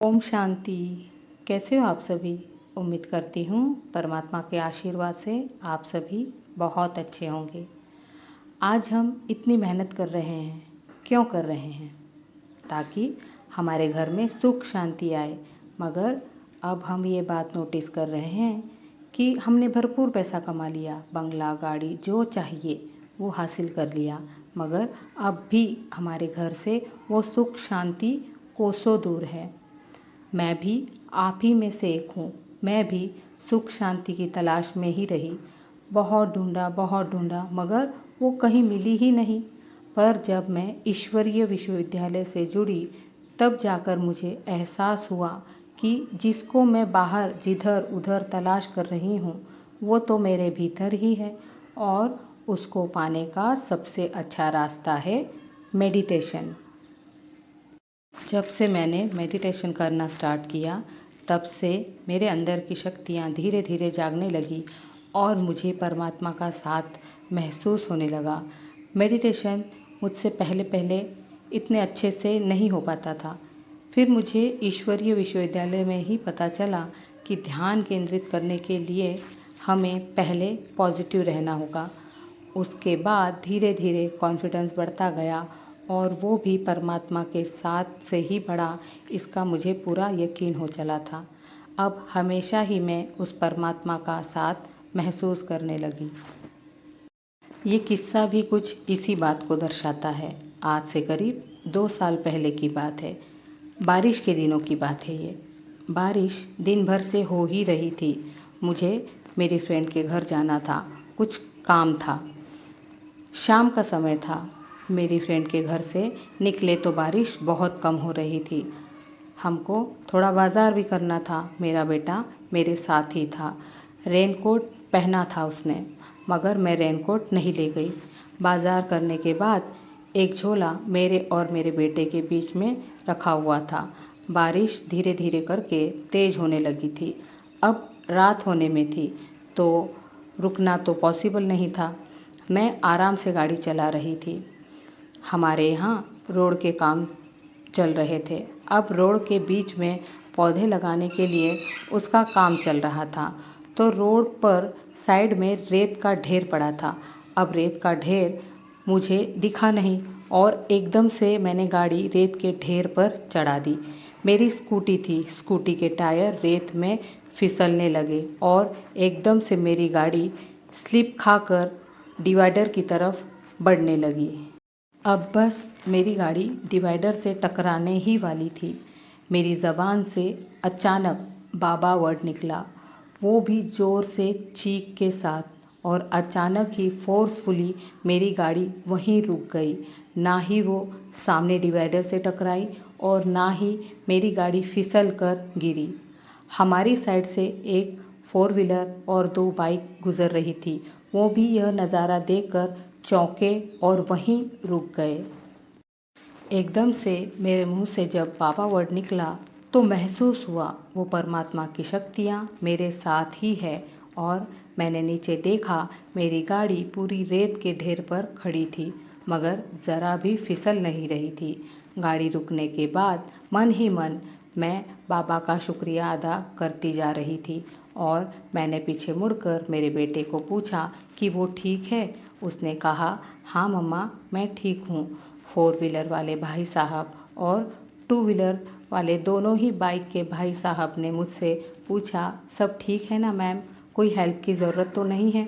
ओम शांति। कैसे हो आप सभी? उम्मीद करती हूँ परमात्मा के आशीर्वाद से आप सभी बहुत अच्छे होंगे। आज हम इतनी मेहनत कर रहे हैं, क्यों कर रहे हैं? ताकि हमारे घर में सुख शांति आए। मगर अब हम ये बात नोटिस कर रहे हैं कि हमने भरपूर पैसा कमा लिया, बंगला गाड़ी जो चाहिए वो हासिल कर लिया, मगर अब भी हमारे घर से वो सुख शांति कोसों दूर है। मैं भी आप ही में से एक हूँ। मैं भी सुख शांति की तलाश में ही रही। बहुत ढूंढा मगर वो कहीं मिली ही नहीं। पर जब मैं ईश्वरीय विश्वविद्यालय से जुड़ी तब जाकर मुझे एहसास हुआ कि जिसको मैं बाहर जिधर उधर तलाश कर रही हूँ वो तो मेरे भीतर ही है, और उसको पाने का सबसे अच्छा रास्ता है मेडिटेशन। जब से मैंने मेडिटेशन करना स्टार्ट किया तब से मेरे अंदर की शक्तियाँ धीरे धीरे जागने लगी और मुझे परमात्मा का साथ महसूस होने लगा। मेडिटेशन मुझसे पहले पहले इतने अच्छे से नहीं हो पाता था। फिर मुझे ईश्वरीय विश्वविद्यालय में ही पता चला कि ध्यान केंद्रित करने के लिए हमें पहले पॉजिटिव रहना होगा। उसके बाद धीरे धीरे कॉन्फिडेंस बढ़ता गया और वो भी परमात्मा के साथ से ही बढ़ा, इसका मुझे पूरा यकीन हो चला था। अब हमेशा ही मैं उस परमात्मा का साथ महसूस करने लगी। ये किस्सा भी कुछ इसी बात को दर्शाता है। आज से करीब 2 साल पहले की बात है। बारिश के दिनों की बात है ये। बारिश दिन भर से हो ही रही थी। मुझे मेरी फ्रेंड के घर जाना था, कुछ काम था। शाम का समय था। मेरी फ्रेंड के घर से निकले तो बारिश बहुत कम हो रही थी। हमको थोड़ा बाज़ार भी करना था। मेरा बेटा मेरे साथ ही था। रेनकोट पहना था उसने, मगर मैं रेनकोट नहीं ले गई। बाज़ार करने के बाद एक झोला मेरे और मेरे बेटे के बीच में रखा हुआ था। बारिश धीरे धीरे करके तेज़ होने लगी थी। अब रात होने में थी तो रुकना तो पॉसिबल नहीं था। मैं आराम से गाड़ी चला रही थी। हमारे यहाँ रोड के काम चल रहे थे। अब रोड के बीच में पौधे लगाने के लिए उसका काम चल रहा था, तो रोड पर साइड में रेत का ढेर पड़ा था। अब रेत का ढेर मुझे दिखा नहीं और एकदम से मैंने गाड़ी रेत के ढेर पर चढ़ा दी। मेरी स्कूटी थी, स्कूटी के टायर रेत में फिसलने लगे और एकदम से मेरी गाड़ी स्लिप खाकर डिवाइडर की तरफ बढ़ने लगी। अब बस मेरी गाड़ी डिवाइडर से टकराने ही वाली थी। मेरी ज़बान से अचानक बाबा वर्ड निकला, वो भी ज़ोर से चीख के साथ, और अचानक ही फोर्सफुली मेरी गाड़ी वहीं रुक गई। ना ही वो सामने डिवाइडर से टकराई और ना ही मेरी गाड़ी फिसल कर गिरी। हमारी साइड से एक 4 व्हीलर और 2 बाइक गुजर रही थी। वो भी यह नज़ारा देखकर चौंके और वहीं रुक गए। एकदम से मेरे मुंह से जब बाबा वर्ड निकला तो महसूस हुआ वो परमात्मा की शक्तियाँ मेरे साथ ही है, और मैंने नीचे देखा मेरी गाड़ी पूरी रेत के ढेर पर खड़ी थी, मगर ज़रा भी फिसल नहीं रही थी। गाड़ी रुकने के बाद मन ही मन मैं बाबा का शुक्रिया अदा करती जा रही थी, और मैंने पीछे मुड़कर मेरे बेटे को पूछा कि वो ठीक है। उसने कहा, हाँ मम्मा मैं ठीक हूँ। 4 व्हीलर वाले भाई साहब और 2 व्हीलर वाले दोनों ही बाइक के भाई साहब ने मुझसे पूछा, सब ठीक है ना मैम, कोई हेल्प की ज़रूरत तो नहीं है?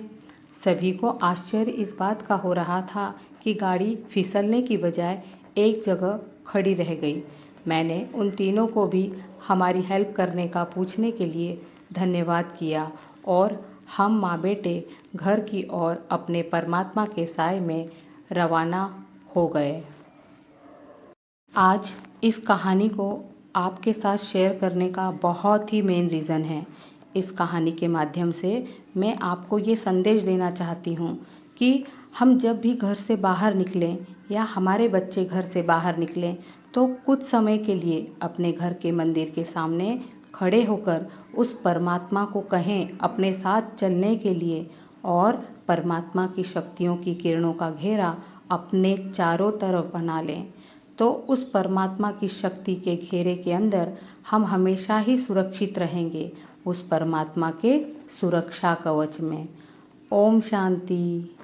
सभी को आश्चर्य इस बात का हो रहा था कि गाड़ी फिसलने की बजाय एक जगह खड़ी रह गई। मैंने उन तीनों को भी हमारी हेल्प करने का पूछने के लिए धन्यवाद किया, और हम माँ बेटे घर की ओर अपने परमात्मा के साय में रवाना हो गए। आज इस कहानी को आपके साथ शेयर करने का बहुत ही मेन रीज़न है। इस कहानी के माध्यम से मैं आपको ये संदेश देना चाहती हूँ कि हम जब भी घर से बाहर निकलें या हमारे बच्चे घर से बाहर निकलें तो कुछ समय के लिए अपने घर के मंदिर के सामने खड़े होकर उस परमात्मा को कहें अपने साथ चलने के लिए, और परमात्मा की शक्तियों की किरणों का घेरा अपने चारों तरफ बना लें। तो उस परमात्मा की शक्ति के घेरे के अंदर हम हमेशा ही सुरक्षित रहेंगे, उस परमात्मा के सुरक्षा कवच में। ओम शांति।